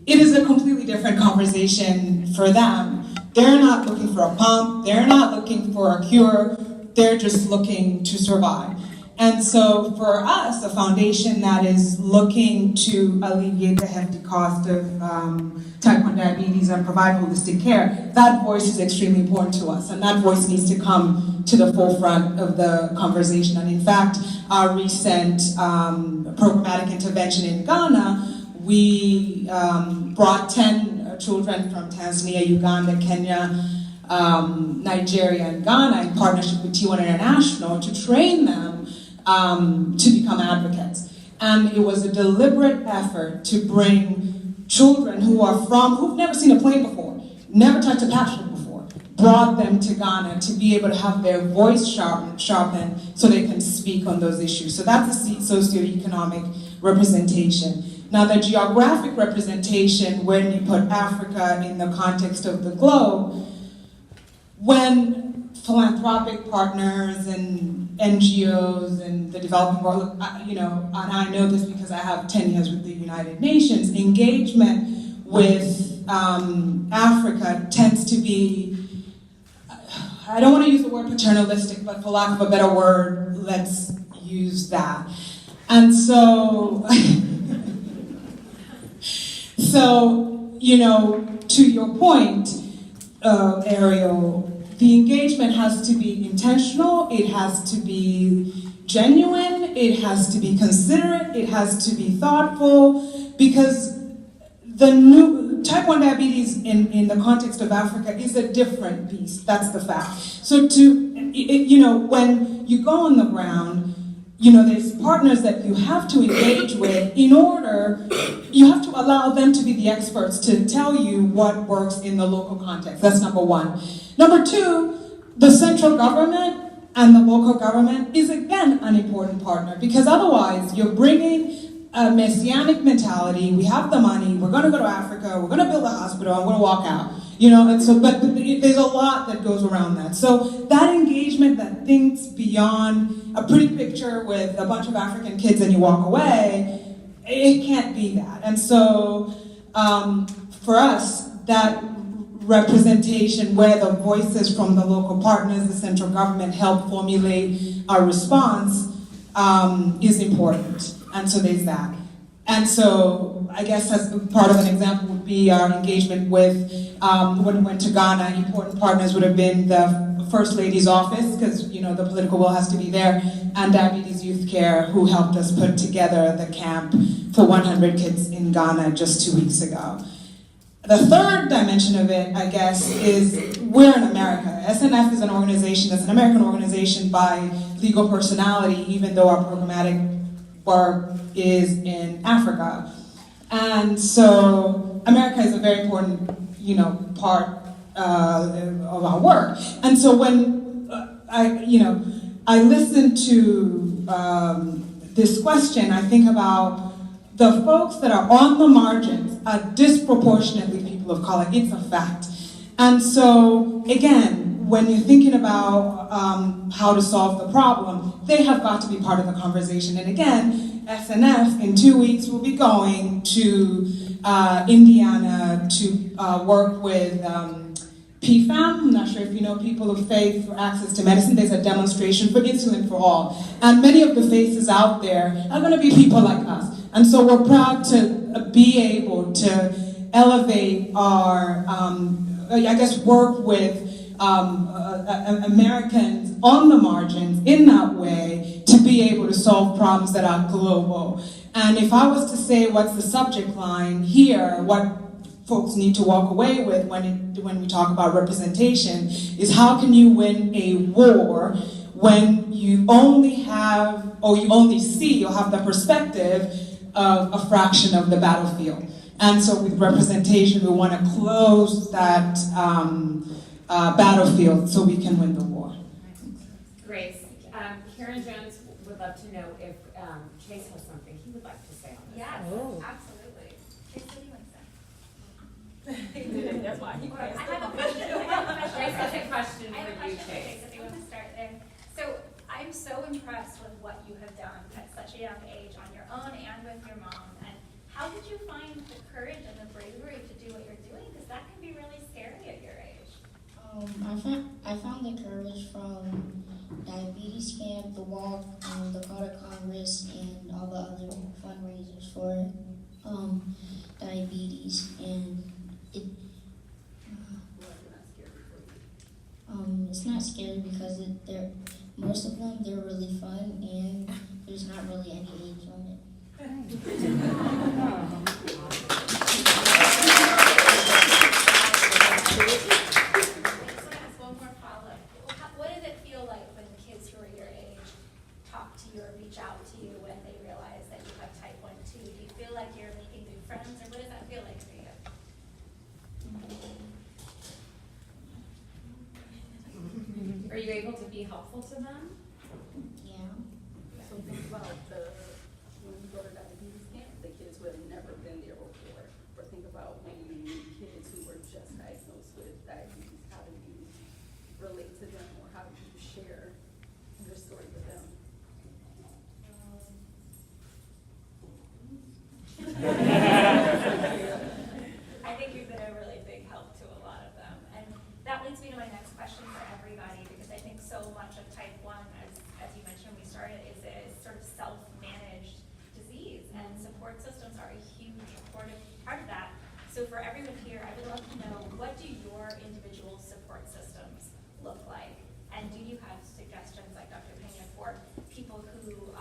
it is a completely different conversation for them. They're not looking for a pump, they're not looking for a cure, they're just looking to survive. And so for us, a foundation that is looking to alleviate the hefty cost of type 1 diabetes and provide holistic care, that voice is extremely important to us, and that voice needs to come to the forefront of the conversation. And in fact, our recent programmatic intervention in Ghana, we brought 10 children from Tanzania, Uganda, Kenya, Nigeria, and Ghana in partnership with T1 International to train them to become advocates. And it was a deliberate effort to bring children who've never seen a plane before, never touched a passport before, brought them to Ghana to be able to have their voice sharpened so they can speak on those issues. So that's a socioeconomic representation. Now the geographic representation, when you put Africa in the context of the globe, when philanthropic partners and NGOs and the developing world, and I know this because I have 10 years with the United Nations, engagement with Africa tends to be, I don't want to use the word paternalistic, but for lack of a better word, let's use that. And so, to your point, Ariel, the engagement has to be intentional, it has to be genuine, it has to be considerate, it has to be thoughtful, because the new type 1 diabetes in the context of Africa is a different beast, that's the fact. So when you go on the ground, there's partners that you have to engage with you have to allow them to be the experts to tell you what works in the local context. That's number one. Number two, the central government and the local government is again an important partner, because otherwise you're bringing a messianic mentality. We have the money, we're going to go to Africa, we're going to build a hospital, I'm going to walk out. But there's a lot that goes around that. So that engagement that thinks beyond a pretty picture with a bunch of African kids and you walk away, it can't be that. And so for us, that representation where the voices from the local partners, the central government help formulate our response is important. And so there's that. And so I guess as part of an example would be our engagement with, when we went to Ghana, important partners would have been the First Lady's office, because the political will has to be there, and Diabetes Youth Care, who helped us put together the camp for 100 kids in Ghana just 2 weeks ago. The third dimension of it, I guess, is we're in America. SNF is an organization that's an American organization by legal personality, even though our programmatic work is in Africa. And so America is a very important, part of our work. And so when I listen to this question, I think about the folks that are on the margins are disproportionately people of color. It's a fact. And so, again, when you're thinking about how to solve the problem, they have got to be part of the conversation. And again, SNF in 2 weeks will be going to Indiana to work with PFAM. I'm not sure if you know People of Faith for Access to Medicine. There's a demonstration for insulin for all. And many of the faces out there are going to be people like us. And so we're proud to be able to elevate our, work with Americans on the margins in that way to be able to solve problems that are global. And if I was to say what's the subject line here, what folks need to walk away with when we talk about representation is how can you win a war when you only have, or you only see, or have the perspective of a fraction of the battlefield. And so with representation, we want to close that battlefield so we can win the war. Great. Karen Jones would love to know if Chase has something he would like to say on this. Yes, absolutely. Chase, what do you want to say? That's why he I have a question. Chase has a question I have a for you, question for Chase. Chase, if you want to start there. So I'm so impressed with what you have done at such a young age on your own and with your mom. And how did you find the courage and the bravery I found the courage from Diabetes Camp, the walk, the Call to Congress, and all the other fundraisers for diabetes. And it's not scary because most of them they're really fun and there's not really any age on it. One more follow-up. What does it feel like when kids who are your age talk to you or reach out to you when they realize that you have type 1, 2? Do you feel like you're making new friends, or what does that feel like for you? Are you able to be helpful to them? Yeah. So think about when you go to diabetes camp, the kids who have never been there before. Or think about when you meet kids who were just diagnosed with diabetes. How do you relate to them, or how do you share your story with them? I think you've been a really big help to a lot of them. And that leads me to my next question for everybody, because I think so much of type 1, as you mentioned when we started, is a sort of self-managed disease. And support systems are a huge part of that. So for everyone here, I would love to know, what do your individual support systems look like? And do you have suggestions, like Dr. Pena, for people who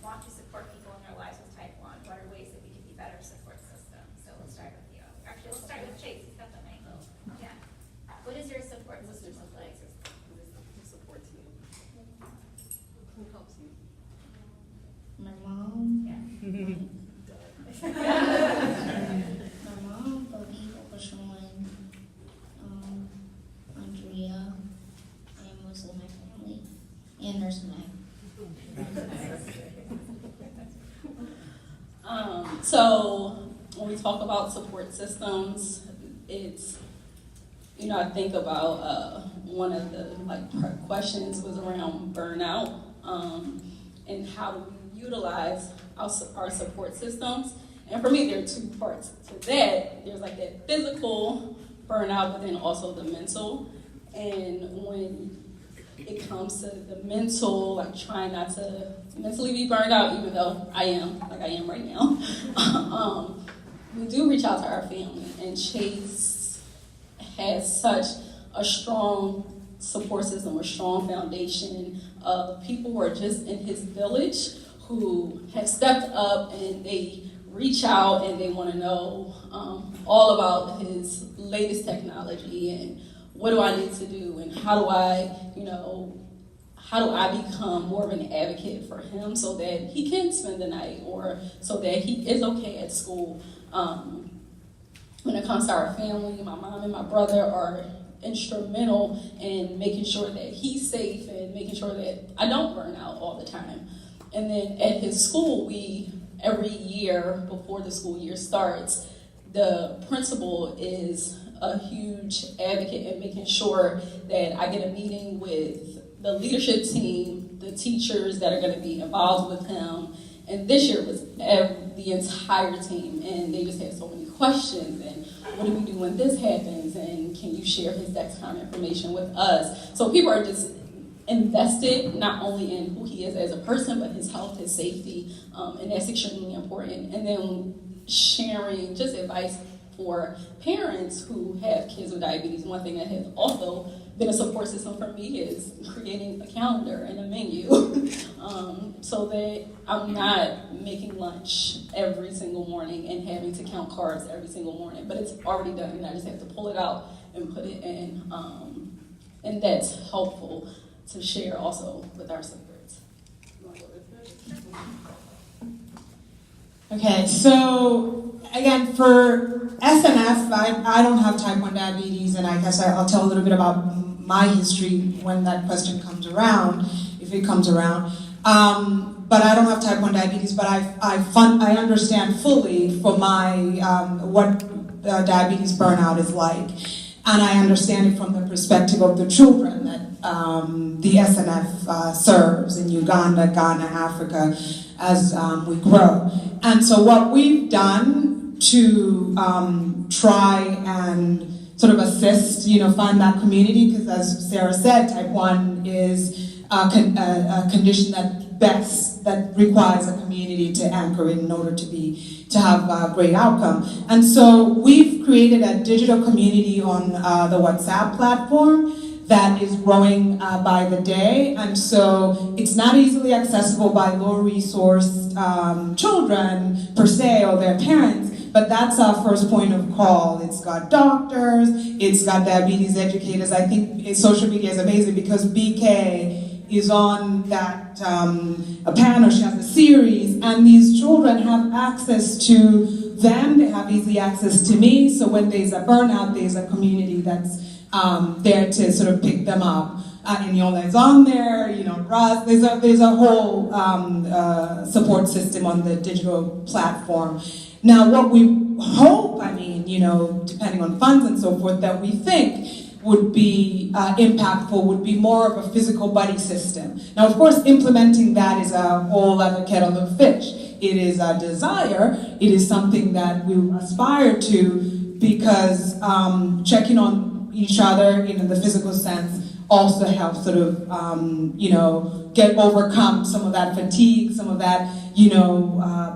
want to support people in their lives with type 1? What are ways that we can be better support systems? So let's start with you. Actually, let's start with Chase. He's got the mic. Yeah. What does your support system look like? Who supports you? Who helps you? My mom. Yeah. My mom, Bobby, Sean, Andrea, and most of my family, and Nurse Mac. So when we talk about support systems, it's, I think about one of the questions was around burnout, and how do we utilize our support systems. And for me, there are two parts to that. There's that physical burnout, but then also the mental. And when it comes to the mental, trying not to mentally be burned out, even though I am right now, we do reach out to our family. And Chase has such a strong support system, a strong foundation of people who are just in his village who have stepped up and they reach out and they want to know all about his latest technology and what do I need to do and how do I become more of an advocate for him so that he can spend the night or so that he is okay at school. When it comes to our family, my mom and my brother are instrumental in making sure that he's safe and making sure that I don't burn out all the time. And then at his school, every year before the school year starts, the principal is a huge advocate in making sure that I get a meeting with the leadership team, the teachers that are going to be involved with him. And this year was the entire team, and they just had so many questions. And what do we do when this happens? And can you share his Dexcom information with us? So people are just invested not only in who he is as a person, but his health, his safety, and that's extremely important. And then sharing just advice for parents who have kids with diabetes. One thing that has also been a support system for me is creating a calendar and a menu so that I'm not making lunch every single morning and having to count carbs every single morning, but it's already done and I just have to pull it out and put it in, and that's helpful to share also with our supports. Okay, so again, for SNF, I don't have type 1 diabetes, and I guess I'll tell a little bit about my history when that question comes around, if it comes around. But I don't have type 1 diabetes, but I understand fully for my what diabetes burnout is like, and I understand it from the perspective of the children that the SNF serves in Uganda, Ghana, Africa, as we grow. And so what we've done to try and sort of assist, find that community, because as Sarah said, type 1 is a condition that requires a community to anchor in order to have a great outcome. And so we've created a digital community on the WhatsApp platform that is growing by the day, and so it's not easily accessible by low-resourced children per se or their parents, but that's our first point of call. It's got doctors, it's got diabetes educators. I think social media is amazing because BK is on that a panel, she has a series, and these children have access to them, they have easy access to me, so when there's a burnout, there's a community that's there to sort of pick them up. And Yola is on there, Russ, there's a whole support system on the digital platform. Now, what we hope, depending on funds and so forth, that we think would be impactful would be more of a physical buddy system. Now, of course, implementing that is a whole other kettle of fish. It is a desire, it is something that we aspire to, because checking on each other in the physical sense also helps sort of, overcome some of that fatigue, some of that,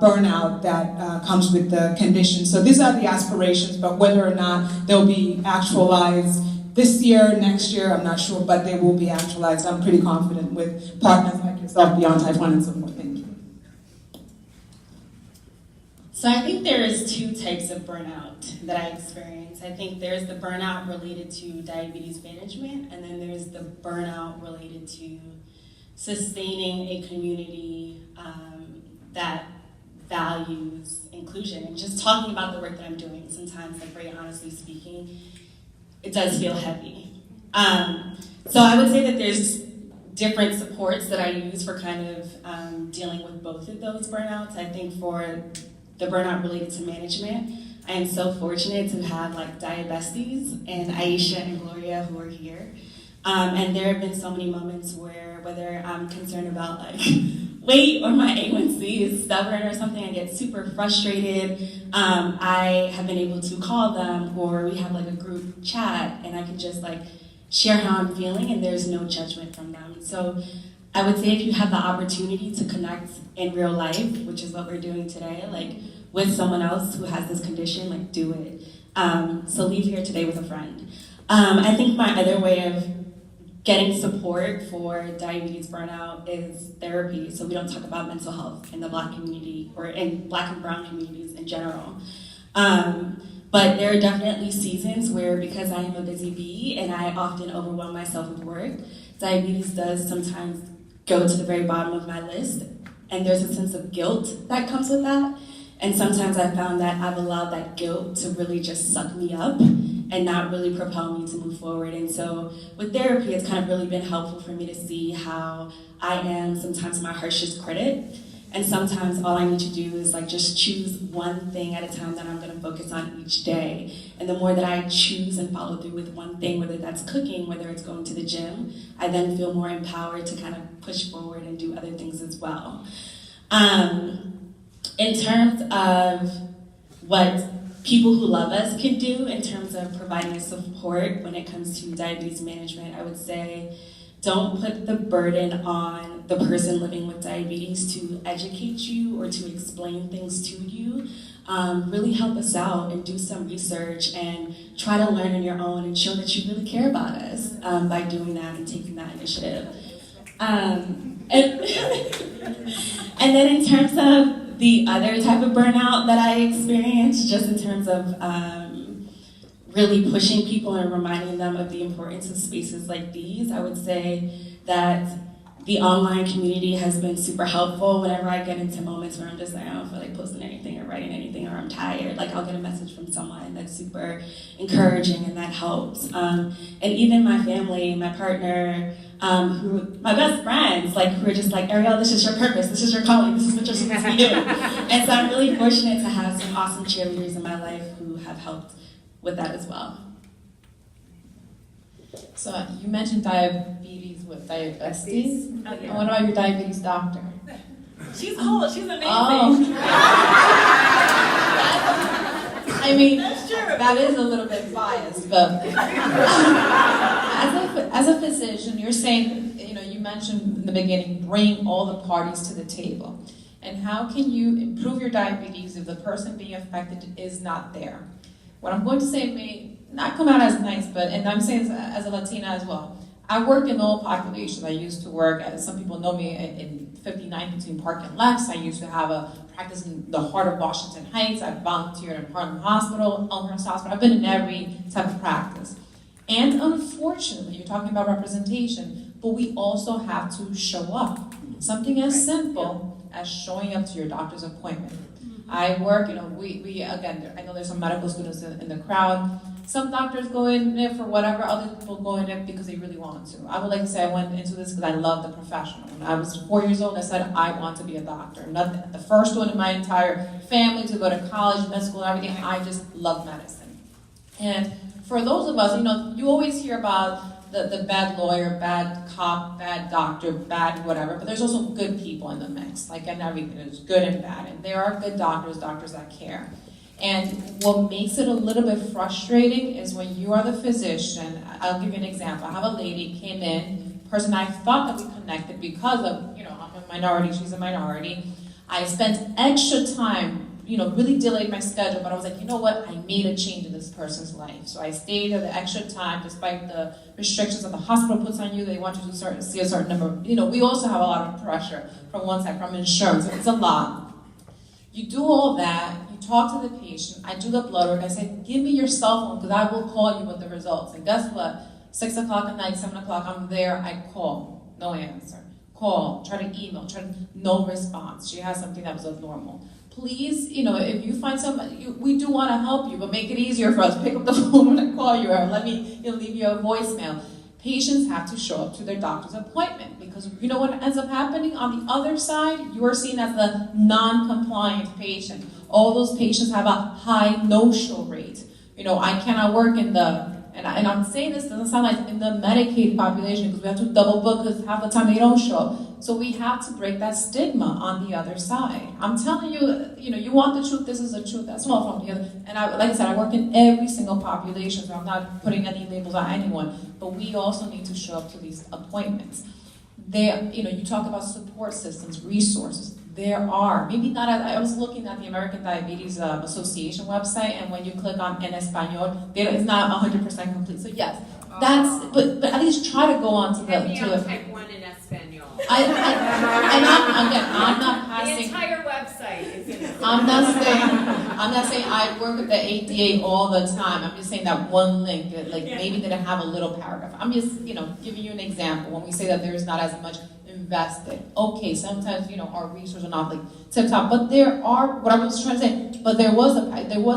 burnout that comes with the condition. So these are the aspirations, but whether or not they'll be actualized this year, next year, I'm not sure, but they will be actualized. I'm pretty confident with partners like yourself, Beyond Type 1 and so forth. Thank you. So I think there's two types of burnout that I experience. I think there's the burnout related to diabetes management, and then there's the burnout related to sustaining a community that values inclusion. And just talking about the work that I'm doing, sometimes, like very honestly speaking, it does feel heavy. So I would say that there's different supports that I use for kind of dealing with both of those burnouts. I think for the burnout related to management, I am so fortunate to have like Diabetes and Aisha and Gloria who are here. And there have been so many moments where, whether I'm concerned about like weight or my A1C is stubborn or something, I get super frustrated. I have been able to call them, or we have like a group chat, and I can just like share how I'm feeling, and there's no judgment from them. So I would say if you have the opportunity to connect in real life, which is what we're doing today, like with someone else who has this condition, like do it. So leave here today with a friend. I think my other way of getting support for diabetes burnout is therapy. So we don't talk about mental health in the Black community or in Black and Brown communities in general. But there are definitely seasons where, because I am a busy bee and I often overwhelm myself with work, diabetes does sometimes go to the very bottom of my list, and there's a sense of guilt that comes with that. And sometimes I found that I've allowed that guilt to really just suck me up and not really propel me to move forward. And so with therapy, it's kind of really been helpful for me to see how I am sometimes my harshest critic. And sometimes all I need to do is like just choose one thing at a time that I'm gonna focus on each day. And the more that I choose and follow through with one thing, whether that's cooking, whether it's going to the gym, I then feel more empowered to kind of push forward and do other things as well. In terms of what people who love us can do in terms of providing us support when it comes to diabetes management, I would say don't put the burden on the person living with diabetes to educate you or to explain things to you. Really help us out and do some research and try to learn on your own and show that you really care about us by doing that and taking that initiative. And then in terms of the other type of burnout that I experienced, just in terms of really pushing people and reminding them of the importance of spaces like these, I would say that the online community has been super helpful. Whenever I get into moments where I'm just like, I don't feel like posting anything or writing anything, or I'm tired, like I'll get a message from someone that's super encouraging, and that helps. And even my family, my partner, my best friends, like who are just like, Ariel, this is your purpose, this is your calling, this is what you're supposed to be doing. And so I'm really fortunate to have some awesome cheerleaders in my life who have helped with that as well. So you mentioned diabetes with Diabetes. Oh, yeah. And what about your diabetes doctor? She's cool, she's amazing. Oh. I mean, That's true. That is a little bit biased, but as a physician, you're saying, you mentioned in the beginning, bring all the parties to the table. And how can you improve your diabetes if the person being affected is not there? What I'm going to say may not come out as nice, and I'm saying this as a Latina as well. I work in all populations. I used to work, as some people know me, in 59 between Park and Lex. I used to have a practice in the heart of Washington Heights. I volunteered in Harlem Hospital, Elmhurst Hospital. I've been in every type of practice. And unfortunately, you're talking about representation, but we also have to show up. Something as simple as showing up to your doctor's appointment. I work, we again, I know there's some medical students in the crowd. Some doctors go in there for whatever, other people go in there because they really want to. I would like to say I went into this because I love the professional. When I was 4 years old, I said I want to be a doctor. I'm not the first one in my entire family to go to college, med school, and everything. I just love medicine. And for those of us, you always hear about the bad lawyer, bad cop, bad doctor, bad whatever, but there's also good people in the mix. Like in everything, there's good and bad. And there are good doctors that care. And what makes it a little bit frustrating is when you are the physician. I'll give you an example. I have a lady came in, person I thought that we connected because of, I'm a minority, she's a minority. I spent extra time, really delayed my schedule, but I was like, you know what? I made a change in this person's life. So I stayed there the extra time despite the restrictions that the hospital puts on you. They want you to see a certain number. We also have a lot of pressure from one side, from insurance. It's a lot. You do all that. Talk to the patient, I do the blood work, I say, give me your cell phone because I will call you with the results. And guess what? 6 o'clock at night, 7 o'clock, I'm there, I call, no answer. Call, try to email, no response. She has something that was abnormal. Please, if you find somebody, we do want to help you, but make it easier for us. Pick up the phone when I call you or let me leave you a voicemail. Patients have to show up to their doctor's appointment because you know what ends up happening? On the other side, you are seen as the non-compliant patient. All those patients have a high no-show rate. I cannot work in and I'm saying this doesn't sound like in the Medicaid population because we have to double book because half the time they don't show up. So we have to break that stigma on the other side. I'm telling you, you want the truth, this is the truth. That's all from the other. And like I said, I work in every single population, so I'm not putting any labels on anyone. But we also need to show up to these appointments. You talk about support systems, resources. There are, maybe not, I was looking at the American Diabetes Association website, and when you click on En Español, it's not 100% complete. So yes, but at least try to go on to type 1 in Espanol. I'm not passing. The entire website is in Espanol. I'm not saying I work with the ADA all the time. I'm just saying that one link, maybe they have a little paragraph. I'm just, giving you an example. When we say that there's not as much invested. Okay, sometimes, our resources are not tip top, but there are, what I was trying to say, but there was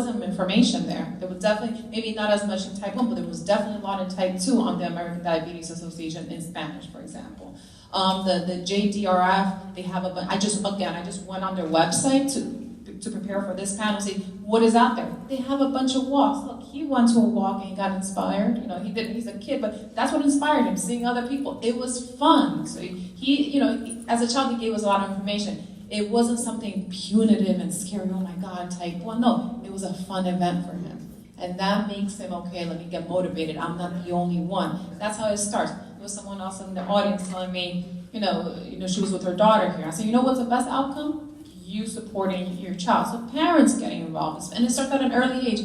some information there. There was definitely, maybe not as much in type 1, but there was definitely a lot in type 2 on the American Diabetes Association in Spanish, for example. The JDRF, they have I just went on their website to prepare for this panel, see what is out there. They have a bunch of walks. Look, he went to a walk and he got inspired. He's a kid, but that's what inspired him, seeing other people. It was fun. So he as a child, he gave us a lot of information. It wasn't something punitive and scary, oh my God, type 1. No, it was a fun event for him. And that makes him, okay, let me get motivated. I'm not the only one. That's how it starts. There was someone else in the audience telling me, she was with her daughter here. I said, what's the best outcome? You supporting your child. So parents getting involved. And it starts at an early age.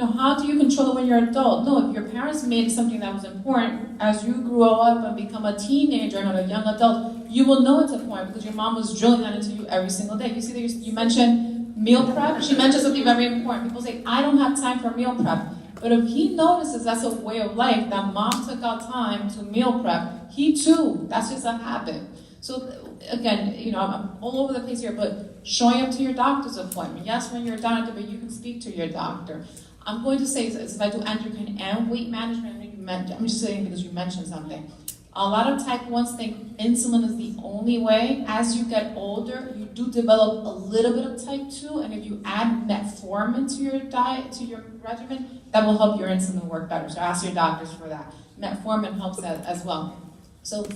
How do you control it when you're an adult? No, if your parents made something that was important, as you grow up and become a teenager and a young adult, you will know it's important because your mom was drilling that into you every single day. You see, you mentioned meal prep. She mentioned something very important. People say, I don't have time for meal prep. But if he notices that's a way of life, that mom took out time to meal prep, he too, that's just a habit. So again, I'm all over the place here, but showing up to your doctor's appointment. Yes, when you're a doctor, but you can speak to your doctor. I'm going to say, since I do endocrine and weight management, I'm just saying because you mentioned something. A lot of type 1s think insulin is the only way. As you get older, you do develop a little bit of type 2, and if you add metformin to your diet, to your regimen, that will help your insulin work better. So ask your doctors for that. Metformin helps that as well. So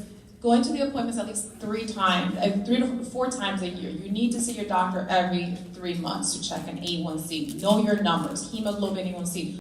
going to the appointments at least 3 to 4 times a year. You need to see your doctor every 3 months to check an A1C. Know your numbers, hemoglobin A1C.